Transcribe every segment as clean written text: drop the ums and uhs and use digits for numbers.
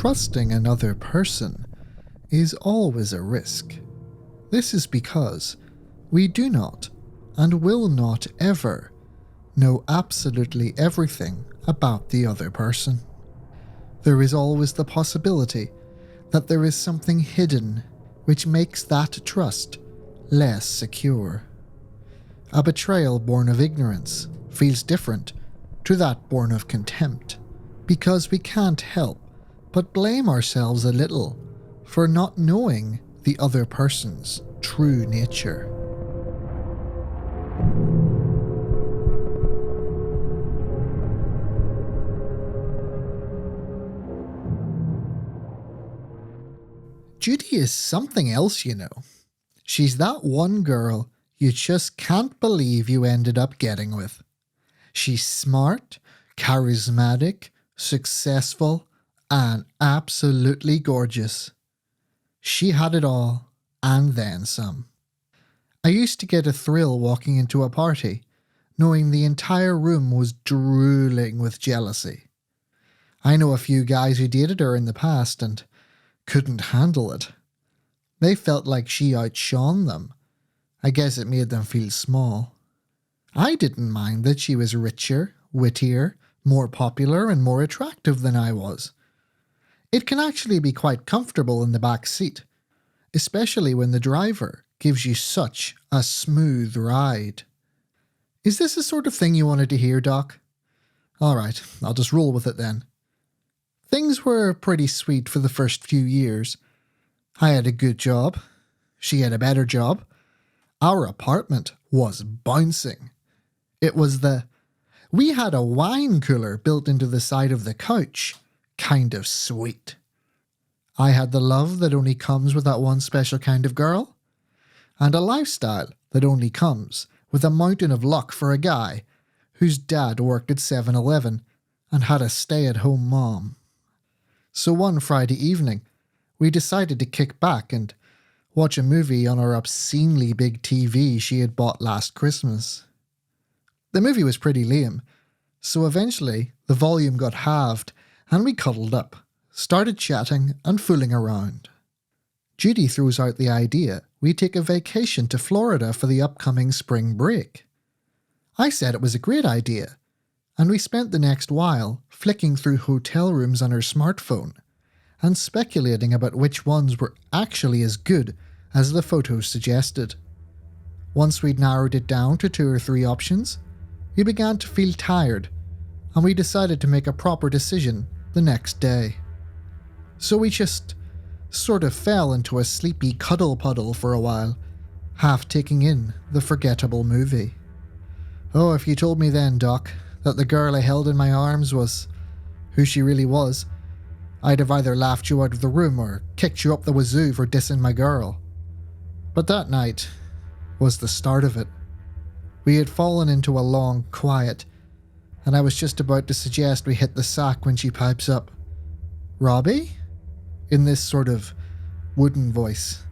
Trusting another person is always a risk. This is because we do not and will not ever know absolutely everything about the other person. There is always the possibility that there is something hidden which makes that trust less secure. A betrayal born of ignorance feels different to that born of contempt, because we can't help but blame ourselves a little for not knowing the other person's true nature. Judy is something else, you know. She's that one girl you just can't believe you ended up getting with. She's smart, charismatic, successful, and absolutely gorgeous. She had it all, and then some. I used to get a thrill walking into a party, knowing the entire room was drooling with jealousy. I know a few guys who dated her in the past and couldn't handle it. They felt like she outshone them. I guess it made them feel small. I didn't mind that she was richer, wittier, more popular, and more attractive than I was. It can actually be quite comfortable in the back seat, especially when the driver gives you such a smooth ride. Is this the sort of thing you wanted to hear, Doc? Alright, I'll just roll with it then. Things were pretty sweet for the first few years. I had a good job. She had a better job. Our apartment was bouncing. We had a wine cooler built into the side of the couch. Kind of sweet. I had the love that only comes with that one special kind of girl, and a lifestyle that only comes with a mountain of luck for a guy whose dad worked at 7-Eleven and had a stay-at-home mom. So one Friday evening, we decided to kick back and watch a movie on our obscenely big TV she had bought last Christmas. The movie was pretty lame, so eventually the volume got halved and we cuddled up, started chatting and fooling around. Judy throws out the idea we take a vacation to Florida for the upcoming spring break. I said it was a great idea, and we spent the next while flicking through hotel rooms on her smartphone and speculating about which ones were actually as good as the photos suggested. Once we'd narrowed it down to 2 or 3 options, we began to feel tired, and we decided to make a proper decision the next day. So we just sort of fell into a sleepy cuddle puddle for a while, half taking in the forgettable movie. Oh, if you told me then, Doc, that the girl I held in my arms was who she really was, I'd have either laughed you out of the room or kicked you up the wazoo for dissing my girl. But that night was the start of it. We had fallen into a long quiet, and I was just about to suggest we hit the sack when she pipes up, "Robbie?" in this sort of wooden voice,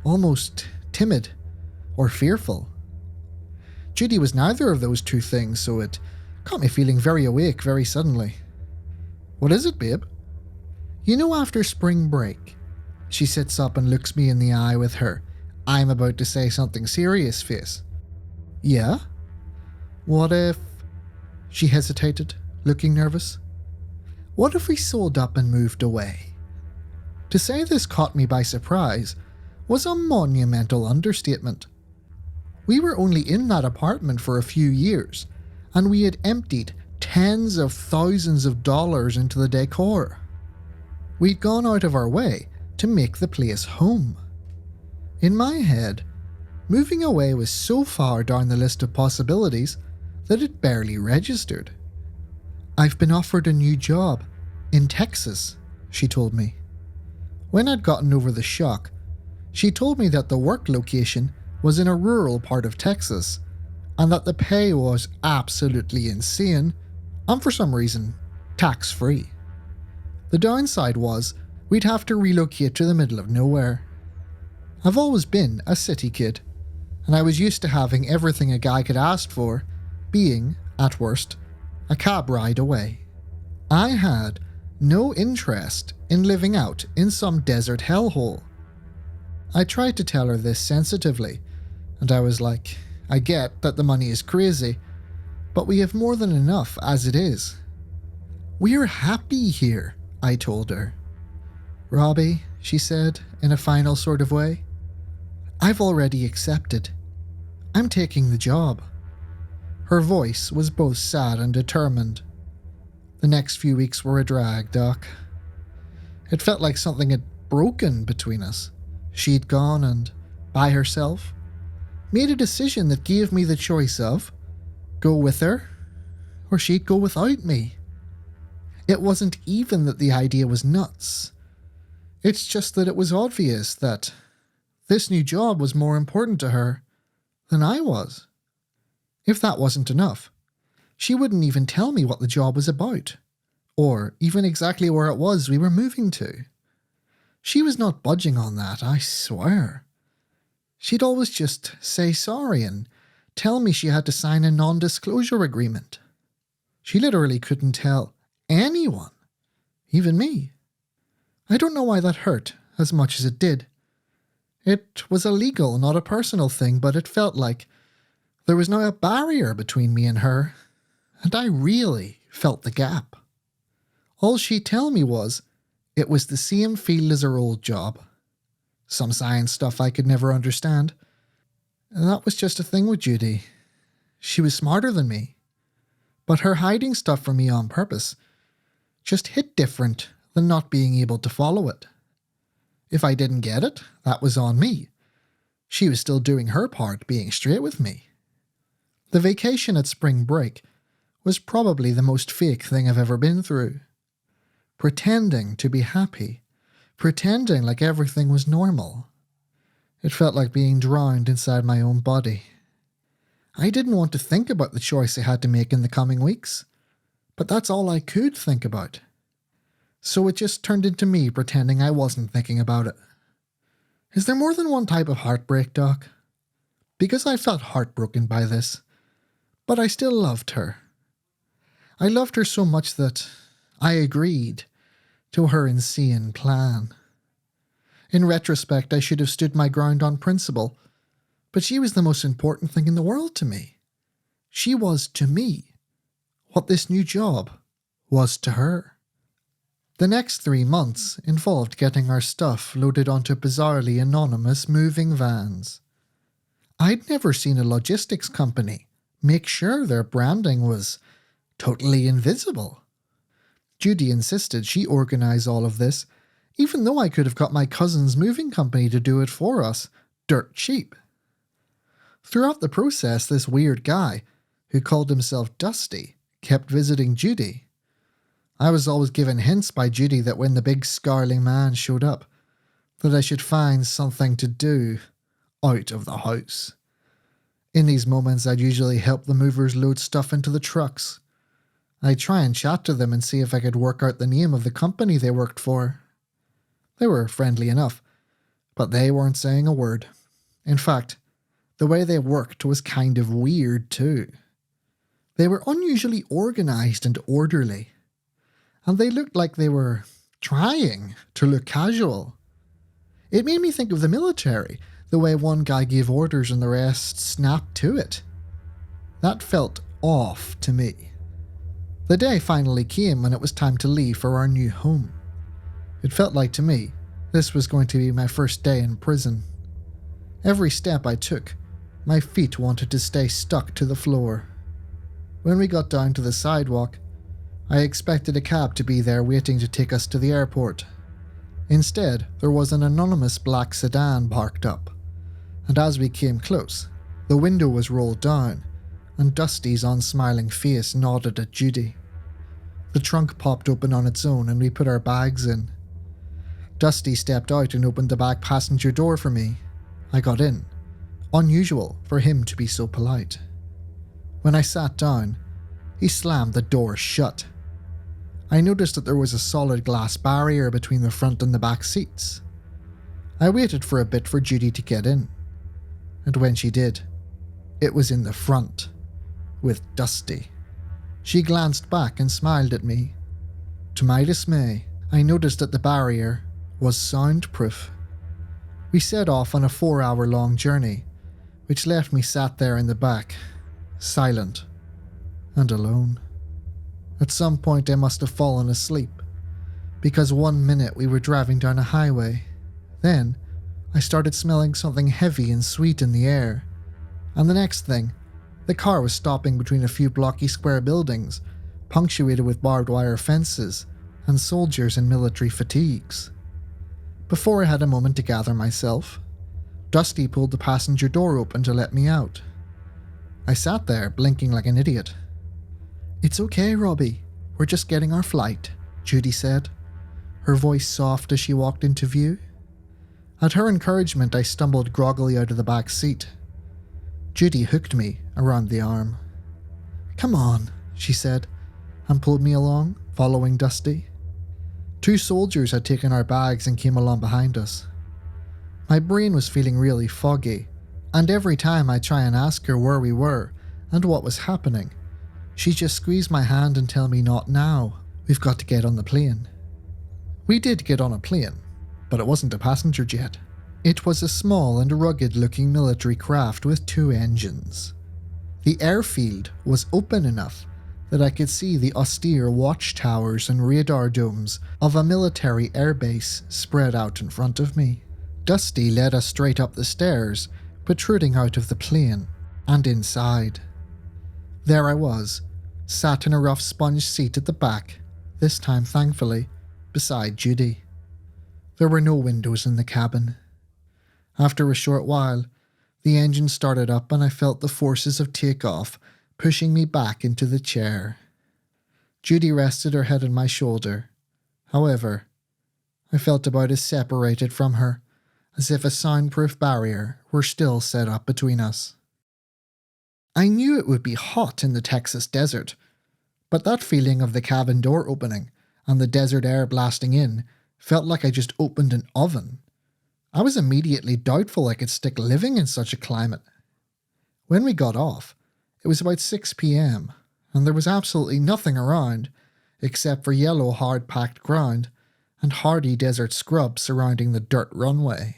almost timid or fearful. Judy was neither of those two things, so it got me feeling very awake very suddenly. "What is it, babe?" "You know, after spring break," she sits up and looks me in the eye with her "I'm about to say something serious" face. "Yeah? What if..." She hesitated, looking nervous. "What if we sold up and moved away?" To say this caught me by surprise was a monumental understatement. We were only in that apartment for a few years, and we had emptied tens of thousands of dollars into the decor. We'd gone out of our way to make the place home. In my head, moving away was so far down the list of possibilities that it barely registered. "I've been offered a new job in Texas," she told me. When I'd gotten over the shock, she told me that the work location was in a rural part of Texas, and that the pay was absolutely insane, and for some reason, tax-free. The downside was we'd have to relocate to the middle of nowhere. I've always been a city kid, and I was used to having everything a guy could ask for being, at worst, a cab ride away. I had no interest in living out in some desert hellhole. I tried to tell her this sensitively, and I was like, I get that the money is crazy, but we have more than enough as it is. We're happy here, I told her. Robbie, she said, in a final sort of way, I've already accepted. I'm taking the job. Her voice was both sad and determined. The next few weeks were a drag, Doc. It felt like something had broken between us. She'd gone and, by herself, made a decision that gave me the choice of go with her or she'd go without me. It wasn't even that the idea was nuts. It's just that it was obvious that this new job was more important to her than I was. If that wasn't enough, she wouldn't even tell me what the job was about, or even exactly where it was we were moving to. She was not budging on that, I swear. She'd always just say sorry and tell me she had to sign a non-disclosure agreement. She literally couldn't tell anyone, even me. I don't know why that hurt as much as it did. It was a legal, not a personal thing, but it felt like there was now a barrier between me and her, and I really felt the gap. All she'd tell me was it was the same field as her old job. Some science stuff I could never understand. And that was just a thing with Judy. She was smarter than me. But her hiding stuff from me on purpose just hit different than not being able to follow it. If I didn't get it, that was on me. She was still doing her part, being straight with me. The vacation at spring break was probably the most fake thing I've ever been through. Pretending to be happy. Pretending like everything was normal. It felt like being drowned inside my own body. I didn't want to think about the choice I had to make in the coming weeks, but that's all I could think about. So it just turned into me pretending I wasn't thinking about it. Is there more than one type of heartbreak, Doc? Because I felt heartbroken by this, but I still loved her. I loved her so much that I agreed to her insane plan. In retrospect, I should have stood my ground on principle, but she was the most important thing in the world to me. She was to me what this new job was to her. The next 3 months involved getting our stuff loaded onto bizarrely anonymous moving vans. I'd never seen a logistics company make sure their branding was totally invisible. Judy insisted she organise all of this, even though I could have got my cousin's moving company to do it for us, dirt cheap. Throughout the process, this weird guy, who called himself Dusty, kept visiting Judy. I was always given hints by Judy that when the big scarling man showed up, that I should find something to do out of the house. In these moments, I'd usually help the movers load stuff into the trucks. I'd try and chat to them and see if I could work out the name of the company they worked for. They were friendly enough, but they weren't saying a word. In fact, the way they worked was kind of weird too. They were unusually organised and orderly, and they looked like they were trying to look casual. It made me think of the military, the way one guy gave orders and the rest snapped to it. That felt off to me. The day finally came when it was time to leave for our new home. It felt like to me this was going to be my first day in prison. Every step I took, my feet wanted to stay stuck to the floor. When we got down to the sidewalk, I expected a cab to be there waiting to take us to the airport. Instead, there was an anonymous black sedan parked up, and as we came close, the window was rolled down, and Dusty's unsmiling face nodded at Judy. The trunk popped open on its own and we put our bags in. Dusty stepped out and opened the back passenger door for me. I got in. Unusual for him to be so polite. When I sat down, he slammed the door shut. I noticed that there was a solid glass barrier between the front and the back seats. I waited for a bit for Judy to get in, and when she did, it was in the front, with Dusty. She glanced back and smiled at me. To my dismay, I noticed that the barrier was soundproof. We set off on a 4-hour-long journey, which left me sat there in the back, silent and alone. At some point I must have fallen asleep, because 1 minute we were driving down a highway. Then I started smelling something heavy and sweet in the air, and the next thing, the car was stopping between a few blocky square buildings, punctuated with barbed wire fences and soldiers in military fatigues. Before I had a moment to gather myself, Dusty pulled the passenger door open to let me out. I sat there, blinking like an idiot. "It's okay, Robbie. We're just getting our flight," Judy said, her voice soft as she walked into view. At her encouragement, I stumbled groggily out of the back seat. Judy hooked me around the arm. "Come on," she said, and pulled me along, following Dusty. 2 soldiers had taken our bags and came along behind us. My brain was feeling really foggy, and every time I try and ask her where we were and what was happening, she just squeezed my hand and tell me not now, we've got to get on the plane. We did get on a plane, but it wasn't a passenger jet. It was a small and rugged-looking military craft with 2 engines. The airfield was open enough that I could see the austere watchtowers and radar domes of a military airbase spread out in front of me. Dusty led us straight up the stairs, protruding out of the plane, and inside. There I was, sat in a rough sponge seat at the back, this time thankfully, beside Judy. There were no windows in the cabin. After a short while, the engine started up and I felt the forces of takeoff pushing me back into the chair. Judy rested her head on my shoulder. However, I felt about as separated from her as if a soundproof barrier were still set up between us. I knew it would be hot in the Texas desert, but that feeling of the cabin door opening and the desert air blasting in felt like I just opened an oven. I was immediately doubtful I could stick living in such a climate. When we got off, it was about 6 p.m, and there was absolutely nothing around except for yellow hard-packed ground and hardy desert scrub surrounding the dirt runway.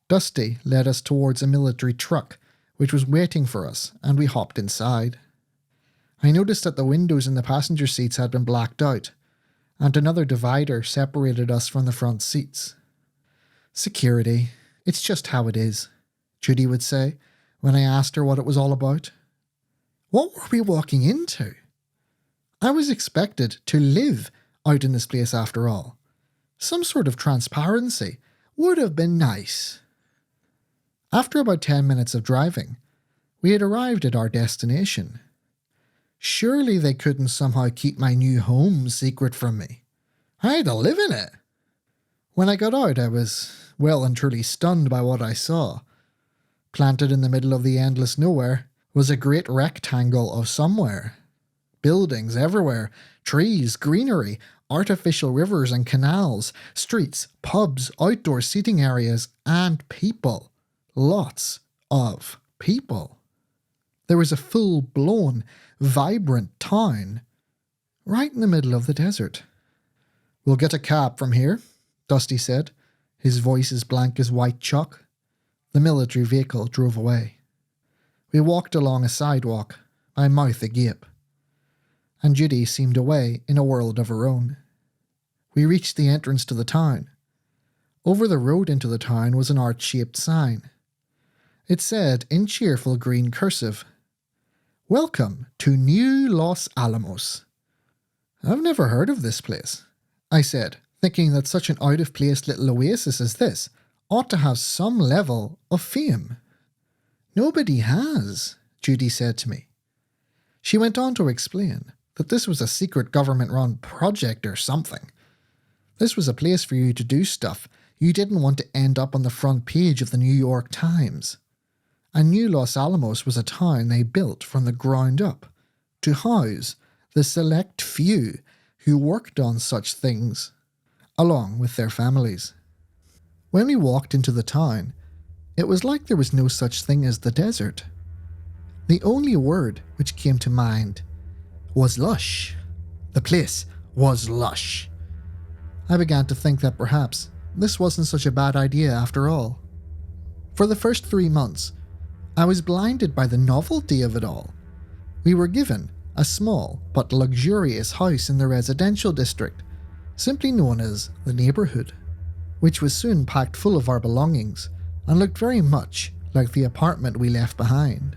Dusty led us towards a military truck which was waiting for us, and we hopped inside. I noticed that the windows in the passenger seats had been blacked out, and another divider separated us from the front seats. "Security, it's just how it is," Judy would say when I asked her what it was all about. What were we walking into? I was expected to live out in this place after all. Some sort of transparency would have been nice. After about 10 minutes of driving, we had arrived at our destination. Surely they couldn't somehow keep my new home secret from me. I had to live in it. When I got out, I was well and truly stunned by what I saw. Planted in the middle of the endless nowhere was a great rectangle of somewhere. Buildings everywhere, trees, greenery, artificial rivers and canals, streets, pubs, outdoor seating areas, and people. Lots of people. There was a full-blown, vibrant town right in the middle of the desert. "We'll get a cab from here," Dusty said, his voice as blank as white chalk. The military vehicle drove away. We walked along a sidewalk, my mouth agape, and Judy seemed away in a world of her own. We reached the entrance to the town. Over the road into the town was an arch-shaped sign. It said in cheerful green cursive, "Welcome to New Los Alamos." "I've never heard of this place," I said, thinking that such an out-of-place little oasis as this ought to have some level of fame. "Nobody has," Judy said to me. She went on to explain that this was a secret government-run project or something. This was a place for you to do stuff you didn't want to end up on the front page of the New York Times. And New Los Alamos was a town they built from the ground up to house the select few who worked on such things, along with their families. When we walked into the town, it was like there was no such thing as the desert. The only word which came to mind was lush. The place was lush. I began to think that perhaps this wasn't such a bad idea after all. For the first 3 months, I was blinded by the novelty of it all. We were given a small but luxurious house in the residential district, simply known as the neighbourhood, which was soon packed full of our belongings and looked very much like the apartment we left behind.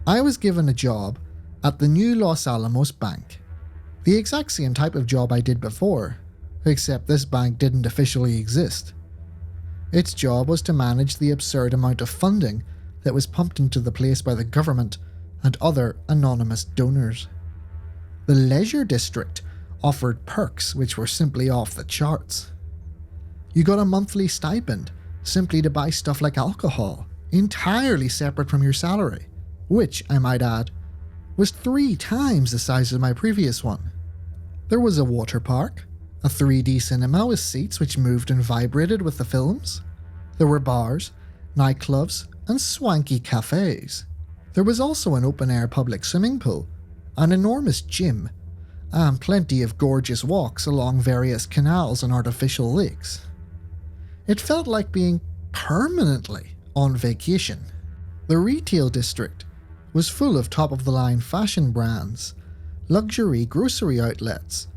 I was given a job at the new Los Alamos bank, the exact same type of job I did before, except this bank didn't officially exist. Its job was to manage the absurd amount of funding that was pumped into the place by the government and other anonymous donors. The leisure district offered perks which were simply off the charts. You got a monthly stipend simply to buy stuff like alcohol, entirely separate from your salary, which, I might add, was 3 times the size of my previous one. There was a water park, a 3D cinema with seats which moved and vibrated with the films. There were bars, nightclubs, and swanky cafes. There was also an open-air public swimming pool, an enormous gym, and plenty of gorgeous walks along various canals and artificial lakes. It felt like being permanently on vacation. The retail district was full of top-of-the-line fashion brands, luxury grocery outlets,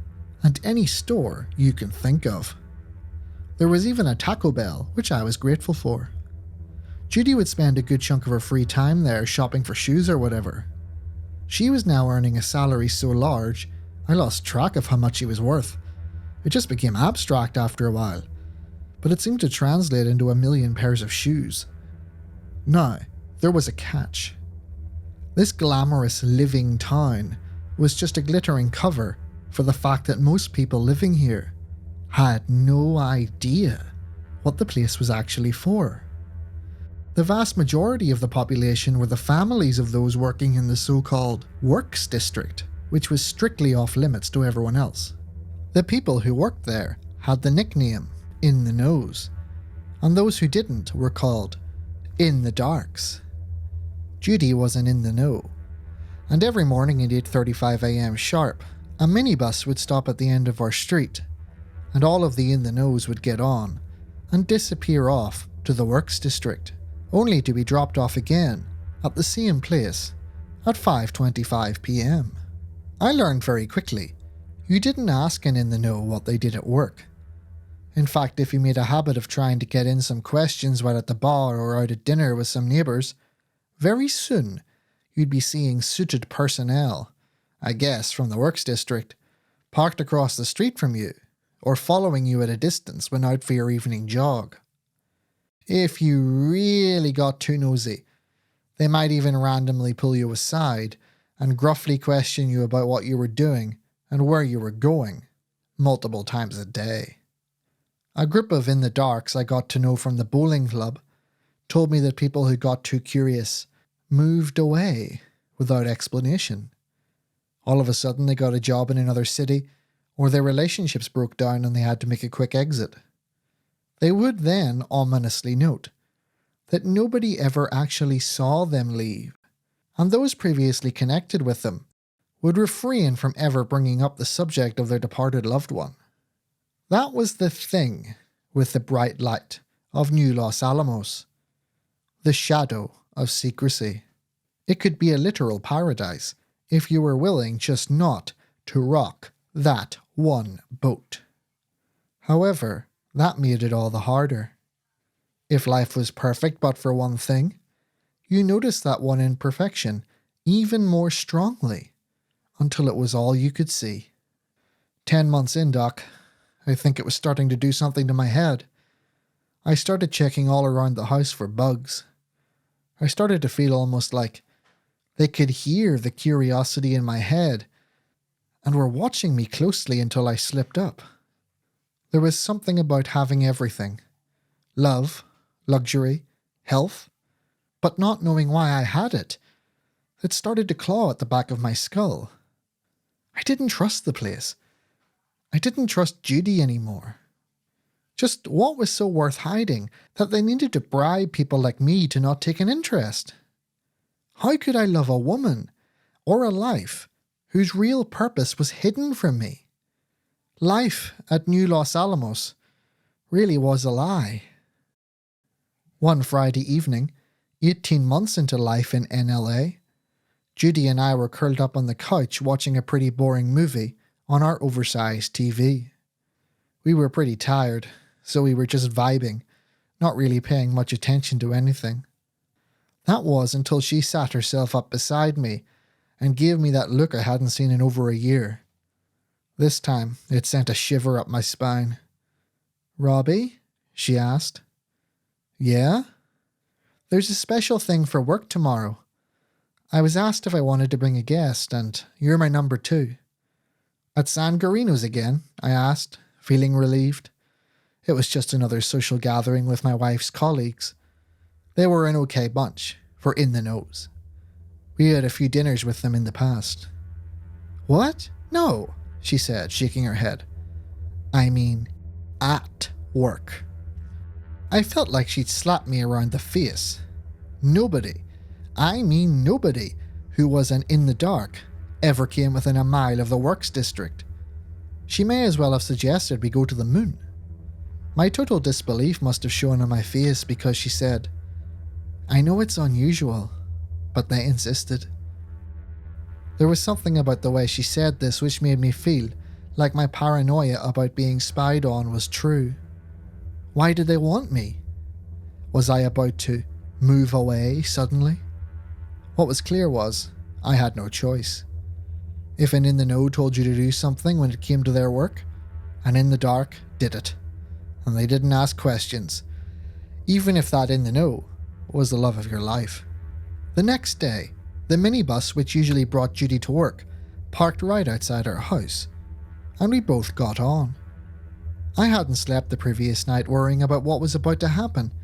and any store you can think of. There was even a Taco Bell, which I was grateful for. Judy would spend a good chunk of her free time there shopping for shoes or whatever. She was now earning a salary so large, I lost track of how much she was worth. It just became abstract after a while, but it seemed to translate into 1,000,000 pairs of shoes. Now, there was a catch. This glamorous living town was just a glittering cover for the fact that most people living here had no idea what the place was actually for. The vast majority of the population were the families of those working in the so-called works district, which was strictly off limits to everyone else. The people who worked there had the nickname in the nose, and those who didn't were called in the darks. Judy wasn't in the know, and every morning at 8:35 a.m. sharp, a minibus would stop at the end of our street, and all of the in the knows would get on and disappear off to the works district, only to be dropped off again at the same place at 5:25 p.m. I learned very quickly, you didn't ask an in the know what they did at work. In fact, if you made a habit of trying to get in some questions while at the bar or out at dinner with some neighbours, very soon you'd be seeing suited personnel, I guess from the works district, parked across the street from you, or following you at a distance when out for your evening jog. If you really got too nosy, they might even randomly pull you aside and gruffly question you about what you were doing and where you were going, multiple times a day. A group of in the darks I got to know from the bowling club told me that people who got too curious moved away without explanation. All of a sudden they got a job in another city, or their relationships broke down and they had to make a quick exit. They would then ominously note that nobody ever actually saw them leave, and those previously connected with them would refrain from ever bringing up the subject of their departed loved one. That was the thing with the bright light of New Los Alamos. The shadow of secrecy. It could be a literal paradise if you were willing just not to rock that one boat. However, that made it all the harder. If life was perfect but for one thing, you noticed that one imperfection even more strongly until it was all you could see. 10 months in, Doc, I think it was starting to do something to my head. I started checking all around the house for bugs. I started to feel almost like they could hear the curiosity in my head and were watching me closely until I slipped up. There was something about having everything. Love, luxury, health, but not knowing why I had it. It started to claw at the back of my skull. I didn't trust the place. I didn't trust Judy anymore. Just what was so worth hiding that they needed to bribe people like me to not take an interest? How could I love a woman or a life whose real purpose was hidden from me? Life at New Los Alamos really was a lie. One Friday evening, 18 months into life in NLA, Judy and I were curled up on the couch watching a pretty boring movie on our oversized TV. We were pretty tired, so we were just vibing, not really paying much attention to anything. That was until she sat herself up beside me and gave me that look I hadn't seen in over a year. This time, it sent a shiver up my spine. "Robbie?" she asked. "Yeah?" "There's a special thing for work tomorrow. I was asked if I wanted to bring a guest, and you're my number 2. "At San Garino's again?" I asked, feeling relieved. It was just another social gathering with my wife's colleagues. They were an okay bunch, for in the knows. We had a few dinners with them in the past. "What? No," she said, shaking her head. "I mean, at work." I felt like she'd slapped me around the face. Nobody, I mean nobody, who was an in the dark ever came within a mile of the works district. She may as well have suggested we go to the moon. My total disbelief must have shown on my face because she said, "I know it's unusual, but they insisted." There was something about the way she said this which made me feel like my paranoia about being spied on was true. Why did they want me? Was I about to move away suddenly? What was clear was, I had no choice. If an in the know told you to do something when it came to their work, an in the dark did it. And they didn't ask questions, even if that in the know was the love of your life. The next day, the minibus which usually brought Judy to work parked right outside our house, and we both got on. I hadn't slept the previous night worrying about what was about to happen,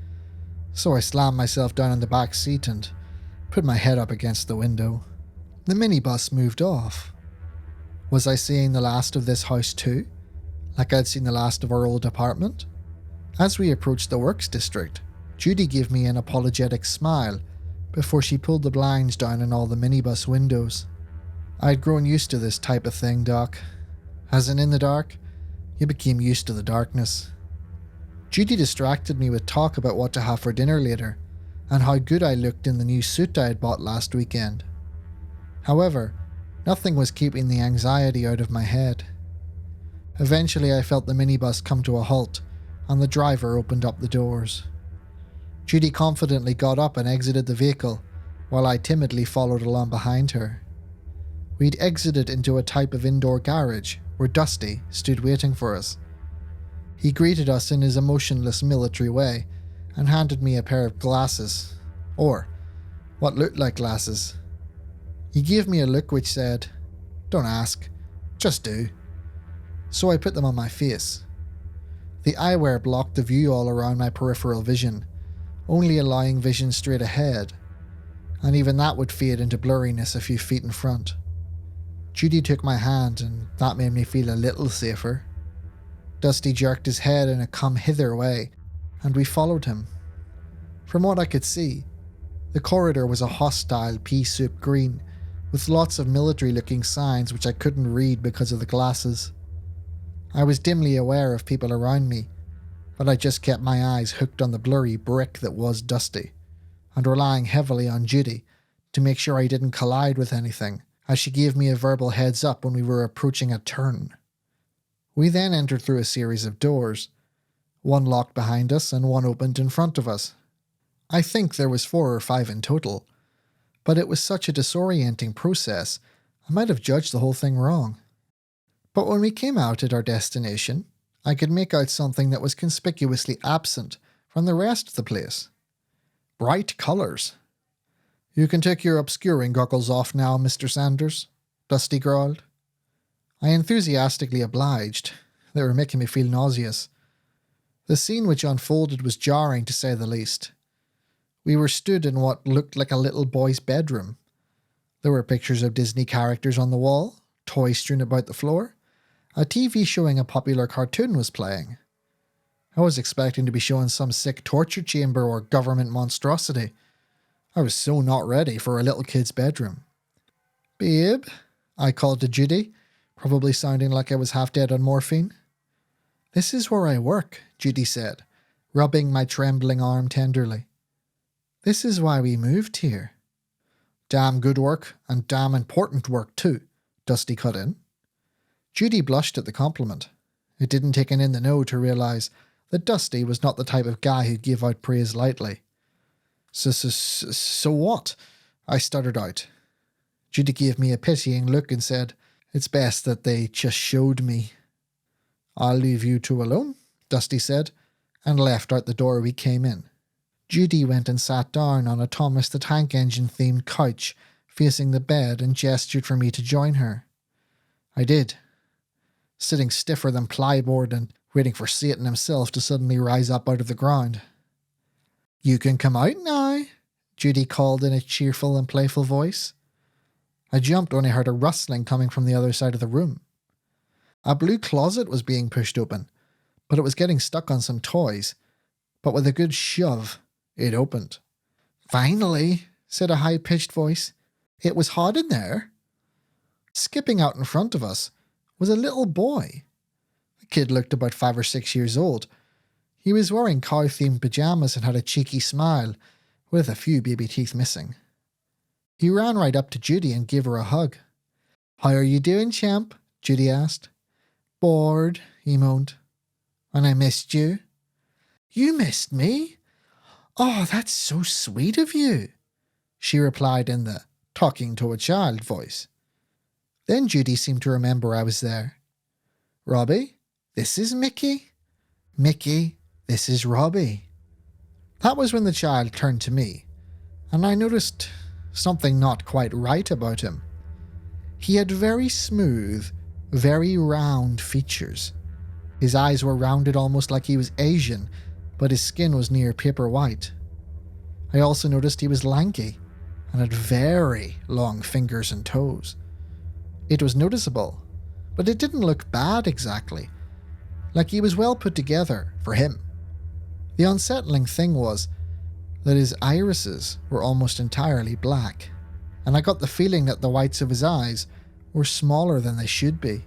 so I slammed myself down in the back seat and put my head up against the window. The minibus moved off. Was I seeing the last of this house too? Like I'd seen the last of our old apartment? As we approached the works district, Judy gave me an apologetic smile before she pulled the blinds down on all the minibus windows. I'd grown used to this type of thing, Doc. As in the dark, you became used to the darkness. Judy distracted me with talk about what to have for dinner later, and how good I looked in the new suit I had bought last weekend. However, nothing was keeping the anxiety out of my head. Eventually I felt the minibus come to a halt, and the driver opened up the doors. Judy confidently got up and exited the vehicle, while I timidly followed along behind her. We'd exited into a type of indoor garage, where Dusty stood waiting for us. He greeted us in his emotionless military way, and handed me a pair of glasses, or what looked like glasses. He gave me a look which said, "Don't ask, just do." So I put them on my face. The eyewear blocked the view all around my peripheral vision, only allowing vision straight ahead, and even that would fade into blurriness a few feet in front. Judy took my hand, and that made me feel a little safer. Dusty jerked his head in a come-hither way, and we followed him. From what I could see, the corridor was a hostile pea-soup green, with lots of military-looking signs which I couldn't read because of the glasses. I was dimly aware of people around me, but I just kept my eyes hooked on the blurry brick that was Dusty, and relying heavily on Judy to make sure I didn't collide with anything, as she gave me a verbal heads up when we were approaching a turn. We then entered through a series of doors. One locked behind us and one opened in front of us. I think there was 4 or 5 in total, but it was such a disorienting process, I might have judged the whole thing wrong. But when we came out at our destination, I could make out something that was conspicuously absent from the rest of the place. Bright colours. "You can take your obscuring goggles off now, Mr. Sanders," Dusty growled. I enthusiastically obliged. They were making me feel nauseous. The scene which unfolded was jarring, to say the least. We were stood in what looked like a little boy's bedroom. There were pictures of Disney characters on the wall, toys strewn about the floor. A TV showing a popular cartoon was playing. I was expecting to be shown some sick torture chamber or government monstrosity. I was so not ready for a little kid's bedroom. "Babe," I called to Judy, probably sounding like I was half dead on morphine. "This is where I work," Judy said, rubbing my trembling arm tenderly. "This is why we moved here." "Damn good work, and damn important work too," Dusty cut in. Judy blushed at the compliment. It didn't take an in the know to realise that Dusty was not the type of guy who'd give out praise lightly. So what?" I stuttered out. Judy gave me a pitying look and said, "It's best that they just showed me." "I'll leave you two alone," Dusty said, and left out the door we came in. Judy went and sat down on a Thomas the Tank Engine-themed couch facing the bed and gestured for me to join her. I did, sitting stiffer than plyboard and waiting for Satan himself to suddenly rise up out of the ground. "You can come out now," Judy called in a cheerful and playful voice. I jumped when I heard a rustling coming from the other side of the room. A blue closet was being pushed open, but it was getting stuck on some toys. But with a good shove, it opened. "Finally," said a high-pitched voice. "It was hot in there." Skipping out in front of us was a little boy. The kid looked about 5 or 6 years old. He was wearing cow-themed pajamas and had a cheeky smile, with a few baby teeth missing. He ran right up to Judy and gave her a hug. "How are you doing, champ?" Judy asked. "Bored," he moaned. "And I missed you." "You missed me? Oh, that's so sweet of you," she replied in the talking to a child voice. Then Judy seemed to remember I was there. "Robbie, this is Mickey. Mickey, this is Robbie." That was when the child turned to me, and I noticed something not quite right about him. He had very smooth, very round features. His eyes were rounded almost like he was Asian, but his skin was near paper white. I also noticed he was lanky and had very long fingers and toes. It was noticeable, but it didn't look bad exactly. Like he was well put together for him. The unsettling thing was that his irises were almost entirely black, and I got the feeling that the whites of his eyes were smaller than they should be.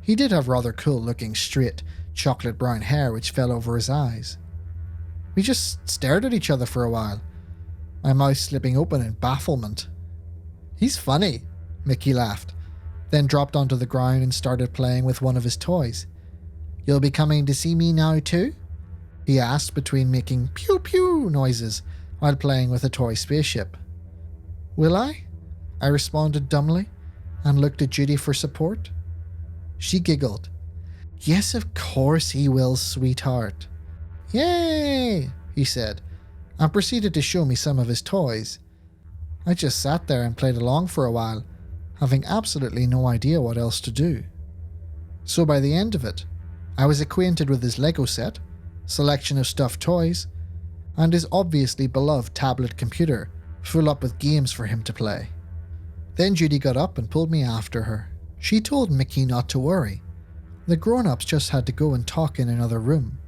He did have rather cool-looking straight, chocolate brown hair which fell over his eyes. We just stared at each other for a while, my mouth slipping open in bafflement. "He's funny," Mickey laughed, then dropped onto the ground and started playing with one of his toys. "You'll be coming to see me now too?" he asked between making pew-pew noises while playing with a toy spaceship. "Will I?" I responded dumbly and looked at Judy for support. She giggled. "Yes, of course he will, sweetheart." "Yay!" he said, and proceeded to show me some of his toys. I just sat there and played along for a while, having absolutely no idea what else to do. So by the end of it, I was acquainted with his Lego set, selection of stuffed toys, and his obviously beloved tablet computer full up with games for him to play. Then Judy got up and pulled me after her. She told Mickey not to worry. The grown-ups just had to go and talk in another room.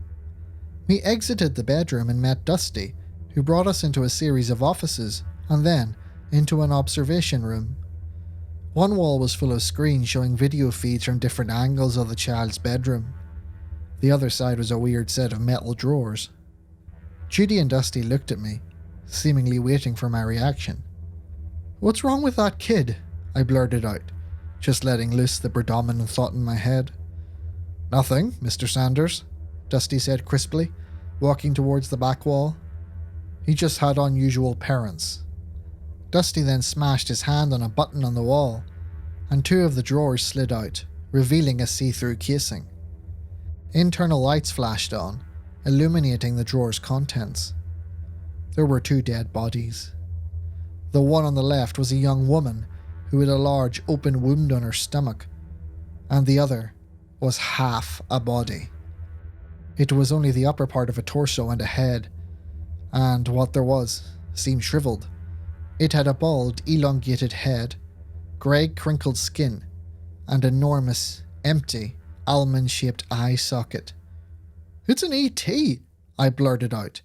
We exited the bedroom and met Dusty, who brought us into a series of offices and then into an observation room. One wall was full of screens showing video feeds from different angles of the child's bedroom. The other side was a weird set of metal drawers. Judy and Dusty looked at me, seemingly waiting for my reaction. "What's wrong with that kid?" I blurted out, just letting loose the predominant thought in my head. "Nothing, Mr. Sanders," Dusty said crisply, walking towards the back wall. "He just had unusual parents." Dusty then smashed his hand on a button on the wall, and 2 of the drawers slid out, revealing a see-through casing. Internal lights flashed on, illuminating the drawer's contents. There were 2 dead bodies. The one on the left was a young woman who had a large open wound on her stomach, and the other was half a body. It was only the upper part of a torso and a head, and what there was seemed shriveled. It had a bald, elongated head, grey crinkled skin, and enormous, empty, almond-shaped eye socket. "It's an ET," I blurted out,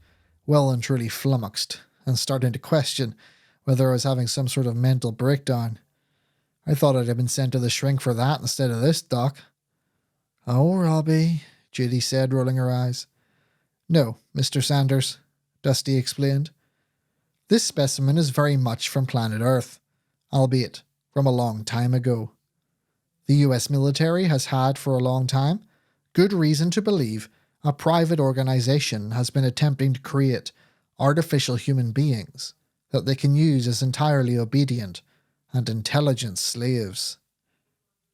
well and truly flummoxed, and starting to question whether I was having some sort of mental breakdown. I thought I'd have been sent to the shrink for that instead of this, Doc. Oh, Robbie, Judy said, rolling her eyes. No, Mr. Sanders, Dusty explained. This specimen is very much from planet Earth, albeit from a long time ago. The US military has had for a long time good reason to believe a private organization has been attempting to create artificial human beings that they can use as entirely obedient and intelligent slaves.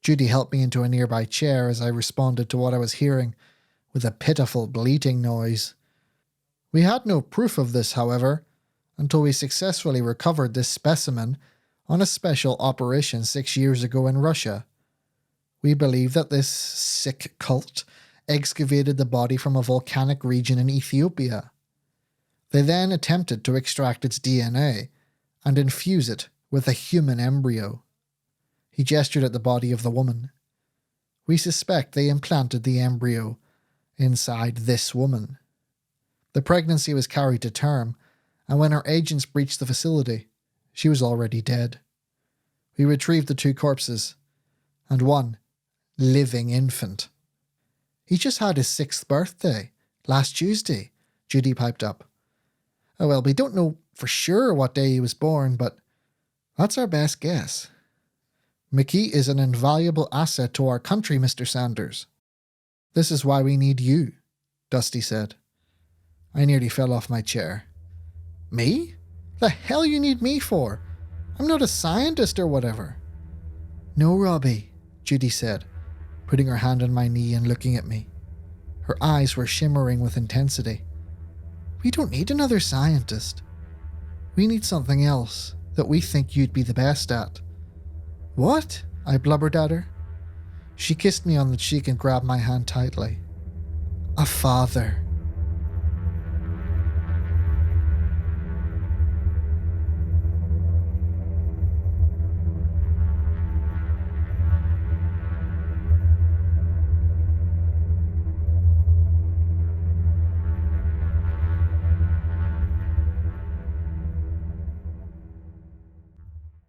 Judy helped me into a nearby chair as I responded to what I was hearing with a pitiful bleating noise. We had no proof of this, however, until we successfully recovered this specimen on a special operation 6 years ago in Russia. We believe that this sick cult excavated the body from a volcanic region in Ethiopia. They then attempted to extract its DNA and infuse it with a human embryo. He gestured at the body of the woman. We suspect they implanted the embryo inside this woman. The pregnancy was carried to term, and when our agents breached the facility, she was already dead. We retrieved the 2 corpses, and 1 living infant. He just had his 6th birthday, last Tuesday, Judy piped up. Oh well, we don't know for sure what day he was born, but that's our best guess. Mickey is an invaluable asset to our country, Mr. Sanders. This is why we need you, Dusty said. I nearly fell off my chair. Me? The hell you need me for? I'm not a scientist or whatever. No, Robbie, Judy said, putting her hand on my knee and looking at me. Her eyes were shimmering with intensity. We don't need another scientist. We need something else that we think you'd be the best at. What? I blubbered at her. She kissed me on the cheek and grabbed my hand tightly. A father.